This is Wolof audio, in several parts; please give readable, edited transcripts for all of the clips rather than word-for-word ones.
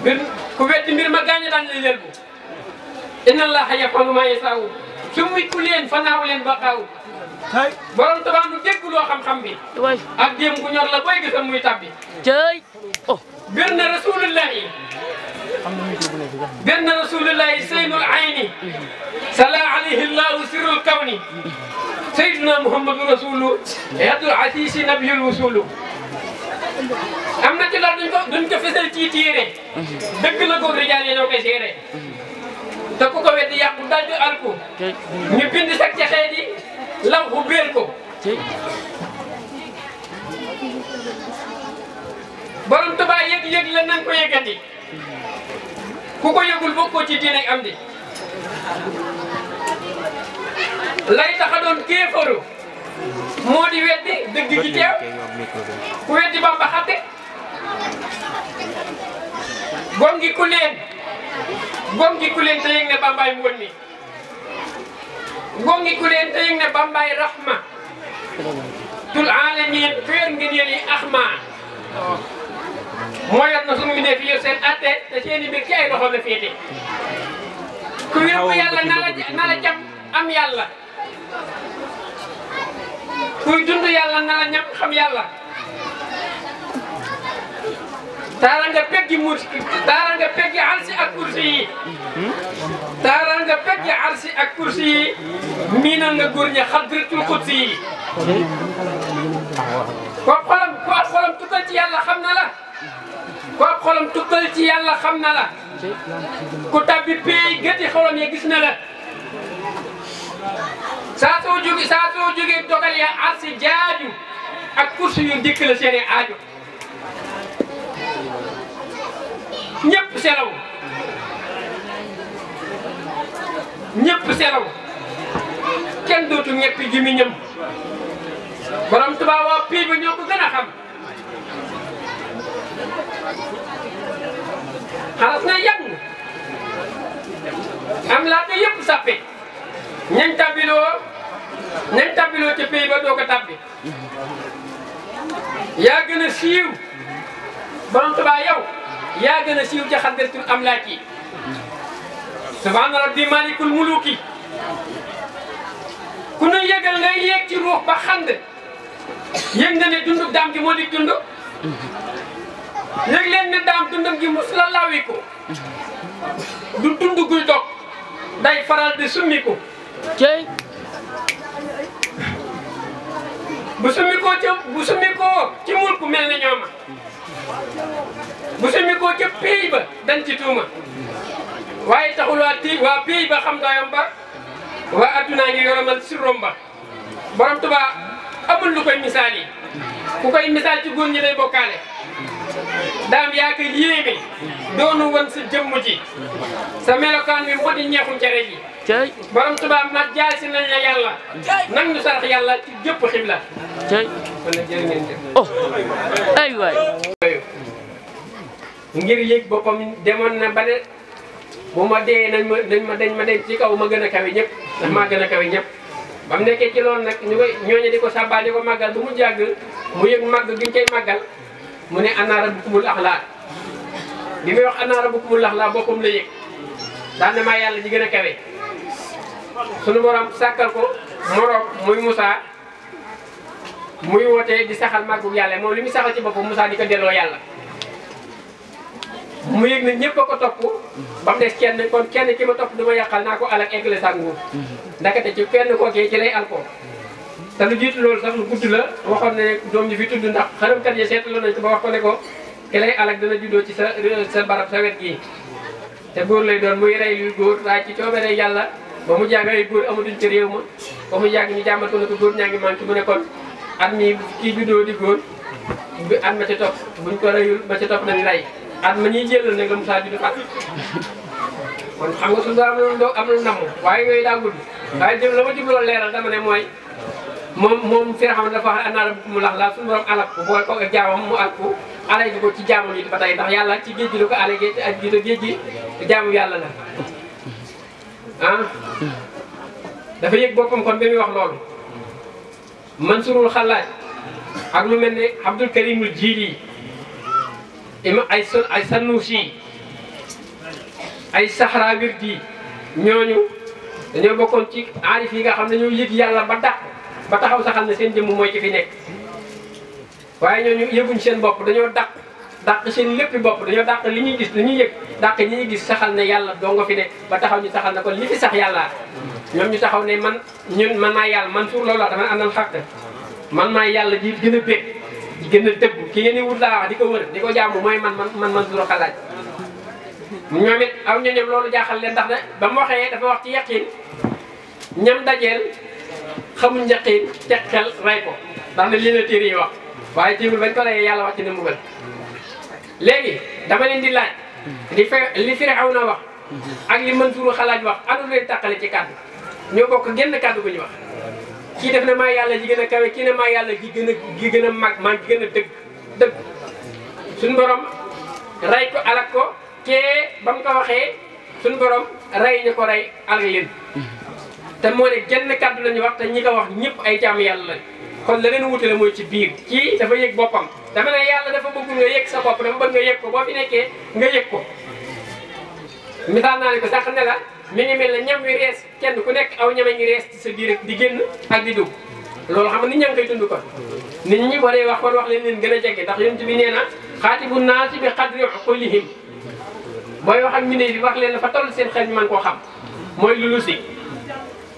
bir ku weddi mbir ma gaañ daan lay lel bu inna allaha yafalu ma yasau summiku leen fanaaw leen ba xaaw borom Tuubaa nu dégg loo xam-xam bi ak déem gu ñor la booy gisam muy tabbi cey oh bir na rasulullahi bir na rasulullahi seynul ayni sala alayhi llahu sirrul kawni sayyiduna muhammadu rasulu yadul asisi nabiyul wusulu am na ci la duñ ko fesal ci téere dëgg la ko rijaal yi ñoo koy seere te ku ko weddi yàqu daal di alku ñu bind sax ca xeet yi law bu béel ko borom Tuubaa yëg-yëg la nan ko yëgandi ku ko yëgul bokkoo ci diine am di lay taxa doon kéefaru moo di weddi dëgg gi teew ku weddi Bamba xatte gongi ku leen te yëg ne Bambaay mu won mi gongi ku leen te yëg ne Bambaay rahma tul alamin féer ngeen yi axma moo yor na suñu ne fi yor seen atte te seeni mbir ci ay loxo la féete ku wér ko yàlla na la jam am yàlla kuy dund yàlla na la ñam xam yàlla taara nga peggi arsi ak kursi yi taara nga peggi arsi ak kursi yi miinal nga góor ña xadratul xudsi yi ko ab xolam tukkal ci yàlla xam na la ko ab xolam tukkal ci yàlla xam na la ku tabbi pay gëti xolam ya gis na la saa soo jógee dogal ya arsi jaaju ak kursi yu dikk la seeni aaju ñëpp selaw kenn dootu ñeppi gi mi ñëm borom Tuubaa waa pii ba ñoo ko gën a xam xalas na yàgg am laata yëpp sappe ñañ tabbiloo ca pii ba doo ko tabbi yaa gën a siiw borom Tuubaa yow yaa gën a siiw ca xadratul amlaaki subhaana rabbi malikul muluki ku ne yëgal ngay yéeg ci ruux ba xand yëg nga ne dundub daam gi moo di dund yëg leen ne daam dundam gi mus la lawiku du dund guy dog day faral di summiku cey bu summikoo ci mulku mel ne ñooma bu summikoo ca pays ba dañ ci tuuma waaye taxul waa pays ba xam doyam ba waa addunaa ngi yoromal sirrom ba borom Tuubaa amul lu koy misaal yi ku koy misaal ci góor ñi day bokkaale daam yaa ko yéeme doonu won sa jëmm ji sa melokaan wi moo di ñeexum cere ji borom Tuubaa ma jaal si nañ la yàlla nang ñu sarax yàlla ci jëpp xibla wala jërë ngeen jëf oh ay waay ngir yëg boppam demoon na ba ne bu ma dee dañ ma denc ci kaw ma gën a kawe ñëpp ndax maa gën a kawe ñëpp ba mu nekkee ci loolu nag ñooñu di ko sàbbaa di ko màggal bu mu jàgg mu yëg màgg gi ñu koy màggal mu ne ana rabbukumul a'laa bi muy wax ana rabbukumul a'laa boppam la yëg daan na maa yàlla ji gën a kawe sunu borom sàkkal ko moroom muy Moussa muy wootee di saxal màggu yàlla moom li muy saxal ci boppam Moussa di ko delloo yàlla mu yëg ne ñëpp a ko topp ba mu des kenn kon kenn ki ma topp du ma yàqal naa ko alak eggale sa nguur ndakate ci kenn kookee ci lay alko te lu jiitu loolu sax lu gudd la waxoon ne doom ji fi tudd ndax xaramkat yi seetlu nañ ko ba wax ko ne ko ki lay alak dana juddoo ci sa barab sa wet gii te góor lay doon muy rey luy góor waaye ci coobere yàlla ba mu jàng ay góor amatuñ ci réew ma ba mu yàgg ñu jàmbat ko ne ko góor ñaa ngi manqué mu ne kon at mi kii juddoo di góor bi at ma ci topp buñ ko reyul ma ci topp nañ rey at ma ñuy jëlal ne nga Moussa juddu fat kon xam nga suñu am na namm waaye yooyu daa gudd waaye jëm la ma jubloon leeral dama ne mooy moom fi nga xam ne dafa wax ana rabbukumul a'laa suñu borom alak ko boole ko ak jaamam mu alak ko alay gi ko ci jaamam yi ba tey ndax yàlla ci géej gi la ko alagee ak ji géej gi jaamu yàlla la ah dafa yëg boppam kon bi muy wax loolu Mansurul Xallaaj ak lu mel ne Abdul Karimul Jiili ay Sanusi ay saxara wirdi ñooñu dañoo bokkoon ci aarif yi nga xam ne ñoo yëg yàlla ba dàq ba taxaw saxal ne seen jëmm mooy ci fi nekk waaye ñooñu yëguñ seen bopp dañoo dàq seen léppi bopp dañoo dàq li ñuy gis li ñuy yëg dàq ñi ñuy gis saxal ne yàlla doo nga fi nekk ba taxaw ñu saxal ne kon li fi sax yàlla ñoom ñu taxaw ne man maa yàlla man suur loolu wax dama àndal xaq man maa yàlla ji gën a bég di gën a dëggu ki ngeen di wut laa wax di ko wër di ko jaamu mooy man suur xalaat ñoom it aw ñoñom loolu jaaxal leen ndax ne ba mu waxee dafa wax ci yaqin ñam dajeel xamuñ yaqin teg xel rey ko ndax ne lii la téere yi wax waaye téewul bañ ko reyee yàlla wax ci ne mbugal léegi dama leen di laaj li Firawna wax ak li Mansuur xalaat wax anu leen tàqale ci kàddu ñoo bokk genn kàddu gu ñu wax kii def ne maa yàlla ji gën a kawe kii ne maa yàlla gi gën a mag maa gi gën a dëgg suñu borom rey ko alak ko kee ba mu ko waxee suñu borom rey ñu ko rey alal leen te moo ne genn kàddu la ñu wax te ñi ko wax ñëpp ay jàmm yàlla lañ kon la leen wutale mooy ci biir kii dafa yëg boppam dama ne yàlla dafa bëggul nga yëg sa bopp dafa bëgg nga yëg ko boo fi nekkee nga yëg ko misaal naa ne ko sax ne la mi ngi mel ne ñam wi rees kenn ku nekk aw ñame ngi rees ci sa biir di génn ak di dugg loolu xam nga nit ñaa ngi koy dund kon nit ñi boo dee wax kon wax leen gën a jege ndax yonent bi nee na xaatibu naasi bi qadri uqulihim booy wax ak mbindéef yi wax leen fa toll seen xel ñu mën koo xam mooy lu si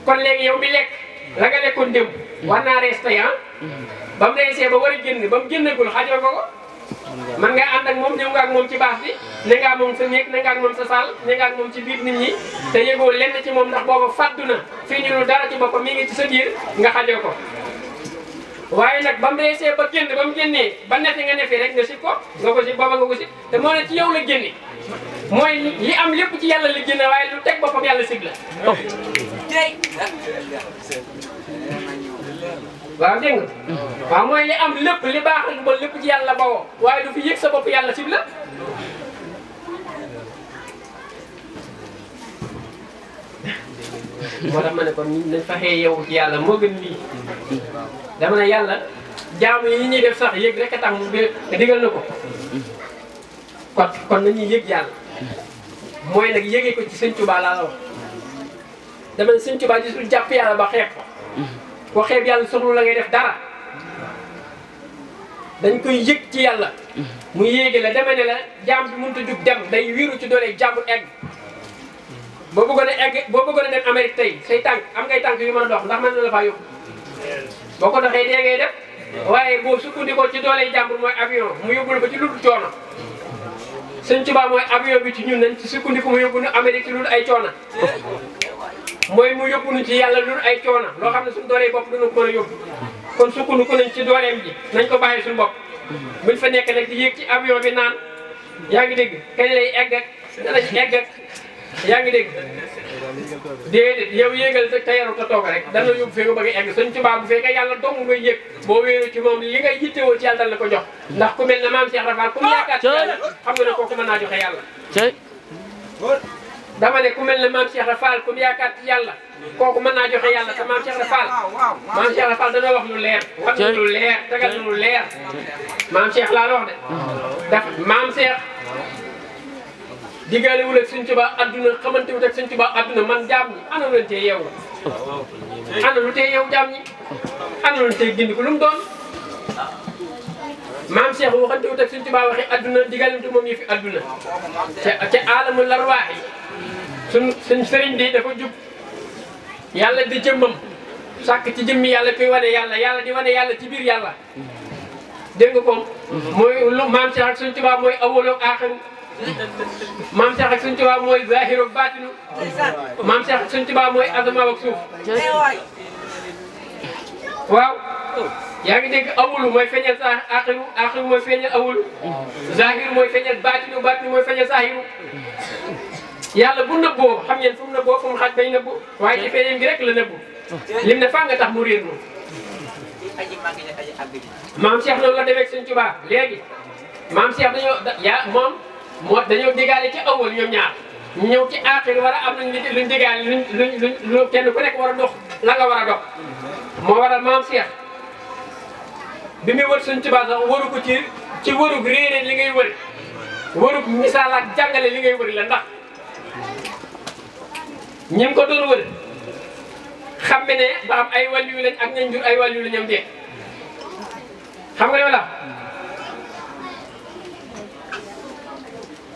kon léegi yow mi lekk la nga lekkoon démb war naa rees tey ba mu reesee ba war a génn ba mu génnagul xajoo ko man nga ànd ak moom ñëw nga ak moom ci baax bi ne nga ak moom sa néeg ne nga ak moom sa saal ne nga ak moom ci biir nit ñi te yëgoo lenn ci moom ndax booba fàddu na fii ñu lu dara ci boppam mi ngi ci sa biir nga xajoo ko waaye nag ba mu reesee ba génn ba mu génnee ba nefi nga nefi rek nga si ko nga ko si booba nga ko si te moo ne ci yow la génne mooy li am lépp ci yàlla la génne waaye lu teg boppam yàlla sig la waaw dégg nga waaw mooy li am lépp li baax ak bon lépp ci yàlla bawoo waaye du fi yëg sa bopp yàlla sib la moo tax ma ne kon nañ fexee yow ci yàlla moo gën lii dama ne yàlla jaamu yi ñuy def sax yëg rek a tax mu digal na ko kon nañuy yëg yàlla mooy nag yëgee ko ci Sëñ Tuubaa laa la wax dama ne Sëñ Tuubaa gisul jàpp yàlla ba xeeb ko xeeb yàlla soxlu la ngay def dara dañ koy yëg ci yàlla mu yéege la deme ne la jaam bi mënut a jug dem day wiiru ci doole jàmbur egg boo bëggoon a egg boo bëggoon a dem Amérique tey say tànk am ngay tànk yu mën a dox ndax mën na la faa yóbbu boo ko doxee dee ngay def waaye boo sukkandikoo ci doole jàmbur mooy avion mu yóbbu la ba ci lu dul coono Sëñ Tuubaa mooy avion bi ci ñun nañ ci sukkandiku mu yóbbu nu Amérique ci lu dul ay coono mooy mu yóbbu nu ci yàlla lu dul ay coono loo xam ne suñu doolee bopp dina ko mën a yóbbu kon sukkandiku nañ ci dooleem ji nañ ko bàyyi suñu bopp buñ fa nekk nag di yéeg ci avion bi naan yaa ngi dégg kañ lay egg ak dana ci egg ak yaa ngi dégg déedéet yow yéegal te yaru te toog rek dana yóbbu fee nga bëgg a egg Sëñ Tuubaa bu fekkee yàlla dong ngay yëg boo wéeru ci moom li ngay yittewoo ci yàlla dal la ko jox ndax ku mel ne maam Cheikh Rafal ku mu yaakaar ci yàlla xam nga ne kooku mën naa joxe yàlla dama ne ku mel ne maam Cheikh Rafal ku mu yaakaar ci yàlla kooku mën naa joxe yàlla te maam Cheikh Rafal maam Cheikh Rafal dana wax lu leer wax lu leer tegal lu leer maam Cheikh laa la wax de daf maam Cheikh digaalewul ak Sëñ Tuubaa adduna xamantewut ak Sëñ Tuubaa adduna man jaam ñi ana lu leen tee yeewu ana lu tee yeewu jaam ñi ana lu leen tee gindi ko lu mu doon maam Cheikh waxantewut ak Sëñ Tuubaa waxi adduna digaalewut moom yi fi adduna ca alamul arwaax yi suñ sëriñ bi dafa jub yàlla di jëmmam sàkk ci jëmmi yàlla koy wane yàlla di wane yàlla ci biir yàlla dégg nga ko mooy lu maam Cheikh ak Sëñ Tuubaa mooy awwalu ak aaxiru maam Cheikh ak Sëñ Tuubaa mooy zaahiru ak baatinu maam Cheikh ak Sëñ Tuubaa mooy asamaa ak suuf waaw yaa ngi dégg awwalu mooy feeñal sa aaxiru mooy feeñal awwalu zaahiru mooy feeñal baatinu mooy feeñal zaahiru yàlla bu nëbboo xam ngeen fu mu nëbboo fu mu xaj bay nëbbu waaye ci feeñam gi rek la nëbbu lim ne faa nga tax mu réer moom maam Cheikh noonu la demee ak Sëñ Tuubaa léegi maam Cheikh dañoo digaale ci awal ñoom ñaar ñu ñëw ci aaxir war a am luñ digaale luñ kenn ku nekk war a dox la nga war a dox moo waral maam Cheikh bi muy wër Sëñ Tuubaa sax waru ko ci warug réeré li ngay wëri warug misaal ak jàngale li ngay wëri la ndax ñim ko doon wër xam ne ba am ay wàllu lañ ak ñañ jur ay wàllu la ñam dee xam nga wala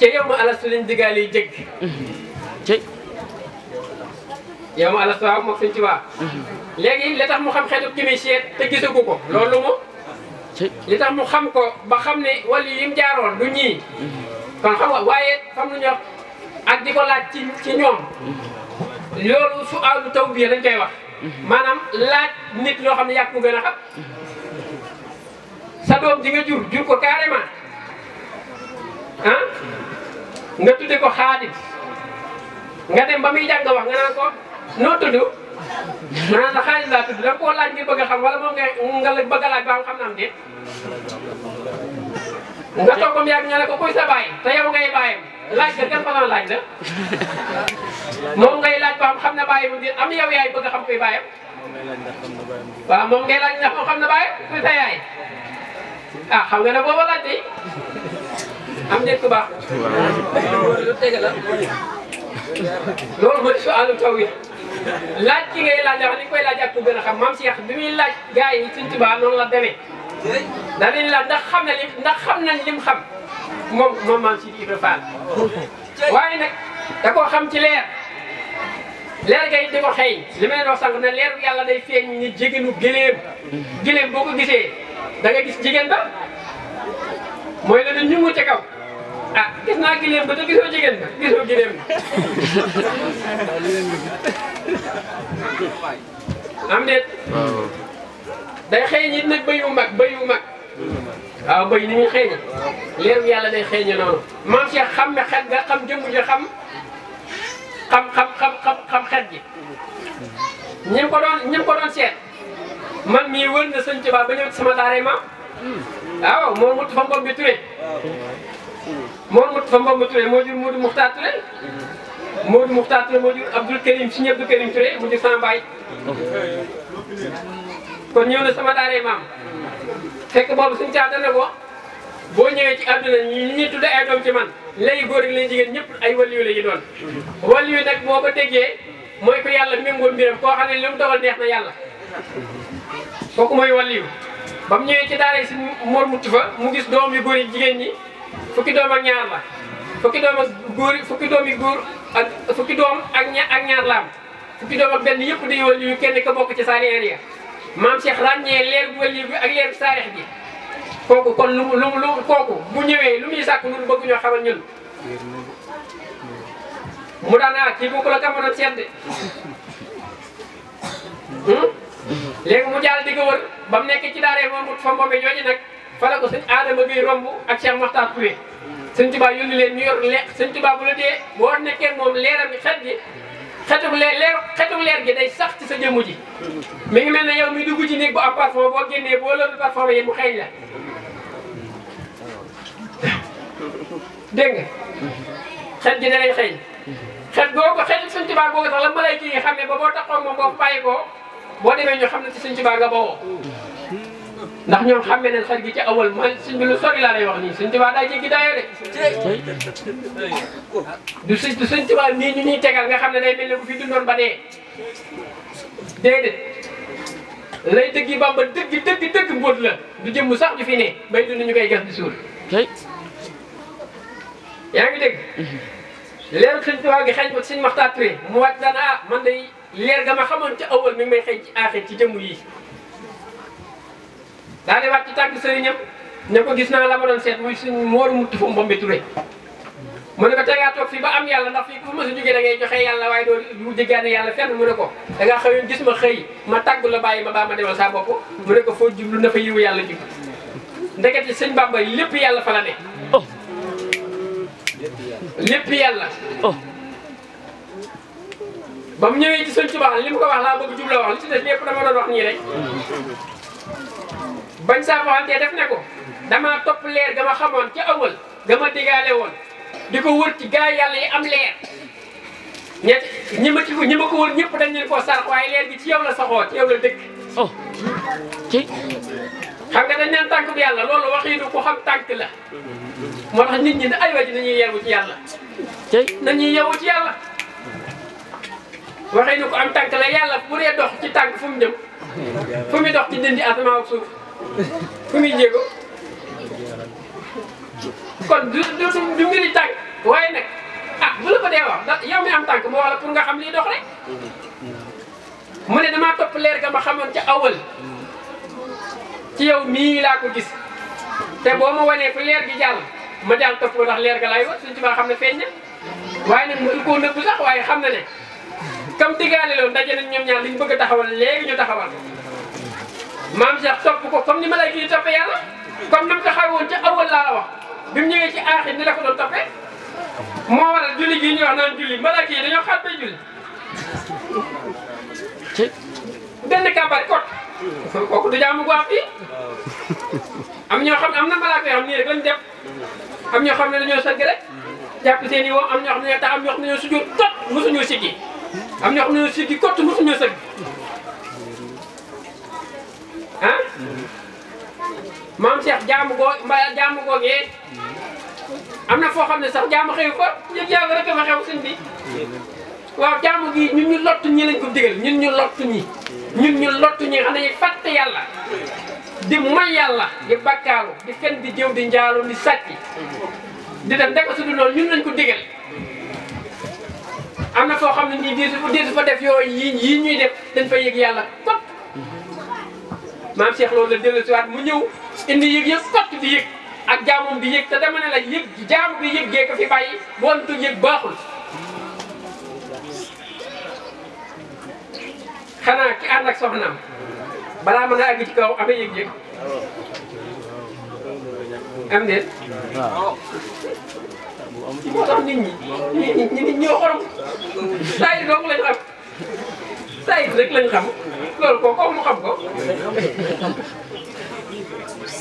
ca yow ma alastu lañ diggaale yi jëgg yow ma alastu waaw moom Sëñ Tuubaa léegi li tax mu xam xeetu ki muy seet te gisagu ko loolu mu li tax mu xam ko ba xam ne wàllu yi mu jaaroon du ñii kon xam nga waaye xam lu ñu wax ak di ko laaj ci ñoom loolu su àllu taw bii lañ koy wax maanaam laaj nit loo xam ne yàgg ko gën a xam sa doom di nga jur ko carrément ah nga tudde ko Xaadim nga dem ba muy jàng nga wax nga naan ko noo tudd ma naan la Xaadim laa tudd da nga koo laaj ngir bëgg a xam wala moom nga la bëgg a laaj ba xam na am déet nga toog ba mu yàgg nga ne ko kuy sa baay te yow ngay baayam laaj nga gën fa laaj la moom ngay laaj ba xam na baayam mu déet am yow yaay bëgg a xam kuy baayam waaw moom ngay laaj ndax moom xam na baayam kuy sa yaay ah xam nga ne booba laaj de am déet ku baax lu tege la loolu mooy su àllu taw yi laaj ki ngay laaj wax ni koy laaj ak ku gën a xam maam Cheikh bi muy laaj gars yi Sëñ Tuubaa noonu la demee da leen laaj ndax xam nañ lim xam moom maam Sidi Ibra Fall waaye nag da koo xam ci leer gay di ko xëy li ma leen wax sànq ne leeru yàlla day feeñ ni jigéenu gileem boo ko gisee da nga gis jigéen ba mooy la ñu mu ca kaw ah gis naa gileem ba te gisoo jigéen ba gisoo gileem am déet day xëy ñi nag bëy wu mag waaw bëy ni muy xëy leeru yàlla day xëy noonu maam Cheikh xam ne xet nga xam jëmm ji xam xet gi ñim ko doon seet man mii wër na Sëñ Tuubaa ba ñëw ci sama daara maam waaw moo mut fa mbom bi Touré moo jur Modou Muxtaar Touré moo jur Abdoul Karim si Abdou Karim Touré mu jur sama baay kon ñëw na sama daara maam fekk boobu Sëñ Tuubaa dana ko boo ñëwee ci àdduna ñi ñuy tudde ay doom ci man léegi góor ak léegi jigéen ñëpp ay waliyu la ñu doon waliyu nag boo ko déggee mooy ko yàlla méngoo mbiram koo xam ne li mu dogal neex na yàlla kooku mooy waliyu ba mu ñëwee ci daara si Mor Mutti fa mu gis doom yu góor yi jigéen ñi fukki doom ak ñaar la fukki doom ak ñaar la am fukki doom ak benn yëpp di waliyu kenn ka bokk ci saaliheer ya maam Cheikh ràññee leer bu waliyu bi ak leer saarix bi kooku kon lu kooku bu ñëwee lu muy sàkk lu bëgg ñoo xamal ñun mu daan kii bokku la kamoon seet de léegi mu jàll di ko wër ba mu nekk ci daaree moom fa mbombe jooju nag fa la ko Sëñ Adama Gueye romb ak Cheikh Makhtar Touré Sëñ Tuubaa yónni leen ñu yor Sëñ Tuubaa bu la dee boo nekkee moom leeram bi xet gi xetuk leer gi day sax ci sa jëmm ji mi ngi mel ne yow mi dugg ci néeg bu am parfum boo génnee boo loolu parfum yi mu xeeñ la dégg nga xet gi da lay xeeñ xet googu xetu Sëñ Tuubaa googu sax la malayka yi xam ne ba boo taxaw moom boo bàyyi ko boo demee ñu xam ne ci Sëñ Tuubaa nga bawoo ndax ñoom xàmme nañ xet gi ci awal man sëñ bi lu sori laa lay wax nii Sëñ Tuubaa daa jéggi daayoo de du Sëñ Tuubaa nii ñu ñuy tegal nga xam ne day mel ne bu fi dundoon ba dee déedéet lay dëggi Bàmba dëgg mbóot la du jëmm sax ju fi ne bay dund ñu koy gas di suul yaa ngi dégg leeru Sëñ Tuubaa gi xeeñ ko Sëñ Makhtar Touré mu wàcc daan man day leer ga ma xamoon ci awal mi ngi may xëy ci aaxir ci jëmm yi daa di wàcc ci tàgg sëriñam ne ko gis naa la ma doon seet muy suñ Mor Mutti fu Mbombe Touré mu ne ko tegaa toog fii ba am yàlla ndax fii ku ma sa jógee da ngay joxe yàlla waaye doo du jéggaane yàlla fenn mu ne ko da ngaa xëyoon gis ma xëy ma tàggu la bàyyi ma baa ma demal saa bopp mu ne ko foo jublu na fa yiwu yàlla jublu ndekete Sëñ Bamba lépp yàlla fa la ne lépp yàlla ba mu ñëwee ci Sëñ Tuubaa li mu ko wax laa bëgg jubla wax li ci des lépp dama doon wax nii rek bañ saa waxantee def ne ko damaa topp leer ga ma xamoon ca awal ga ma digaale woon di ko wër ci gaa yàlla yi am leer ñi ma ko wër ñëpp dañ leen koo sarax waaye leer gi ci yow la saxoo ci yow la dëkk xam nga dañ neen tànk bi yàlla loolu wax yi du ko xam tànk la moo tax nit ñi ne ay waji nañuy yeewu ci yàlla nañuy yeewu ci yàlla waxee ni ko am tànk la yàlla bu dee dox ci tànk fu mu jëm fu muy dox ci dindi asamaan ak suuf fu muy jéego kon du mbiri tànk waaye nag ah bu la ko dee wax da yow mi am tànk moo wax la pour nga xam liy dox rek mu ne damaa topp leer ga ma xamoon ca awal ci yow mii laa ko gis te boo ma wanee fu leer gi jàll ma jàll topp ko ndax leer ga lay wax suñ ci baa xam ne feeñ na waaye nag mësul koo nëbb sax waaye xam na ne kam diggaale loolu daje nañ ñoom ñaar liñ bëgg a taxawal léegi ñu taxawal maam Cheikh topp ko comme ni ma lay kii toppee yàlla comme nam taxaw woon ca awal laa la wax bi mu ñëwee ci aaxir ni la ko doon toppee moo waral julli gii ñuy wax naan julli malaaka yi dañoo xaat bay julli benn kàmbar kot kooku du jaamu guwaaf fii am ñoo xam am na malaaka yoo xam nii rek lañ def am ñoo xam ne dañoo sëgg rek jàpp seen i woo am ñoo xam ne tax am ñoo xam ne ñoo sujjóot kot mosuñoo siggi am ñoo xam ne ñoo siggi kot mosuñoo sëgg ah maam Cheikh jaamu googee am na foo xam ne sax jaamu xew ko yëg yàlla rek dafa xew sëñ bi waaw jaamu gi ñun ñu lottu ñi lañ ko digal ñun ñu lottu ñi xam ne fàtte yàlla di may yàlla di bakkaalu di fen di jëw di njaalu di sàcc di def ndek su dul noonu ñun lañ ko digal am na foo xam ne nii diisu fa def yooyu yii ñuy def dañ fa yëg yàlla kot maam Cheikh loolu la dellu si waat mu ñëw indi yëg kot di yëg ak jaamum di yëg te dama ne la yëg jaamu bi yëg gee ko fi bàyyi bontu yëg baaxul xanaa ki ànd ak soxnaam balaa mën a àgg ci kaw amee yëg-yëg am déet moo tax nit ñi ñoo xorom saa yi dong lañ xam saa yi rek lañ xam loolu kooku mu xam ko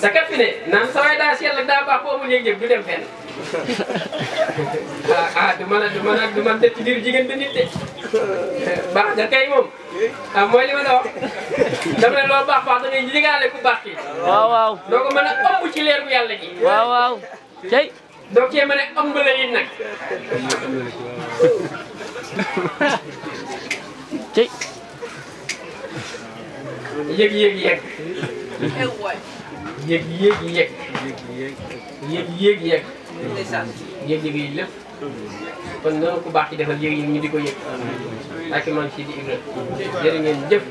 te kat fi ne naan saa yi daa sell ak daa baax boo amul yëg-yëg du dem fenn du mën a def ci biir jigéen bi nit de baax nga kay moom mooy li ma la wax dama ne loo baax da ngay jigaale ku baax kii. waaw. doo ko mën a ëmb ci leer bu yàlla ji. waaw. cey. doo cee mën a ëmb la it nag. cey. yëg. yëg yi lépp kon noonu ku baax ci defal yëg ñu di ko yëg ak man si di Ibra jërë ngeen jëf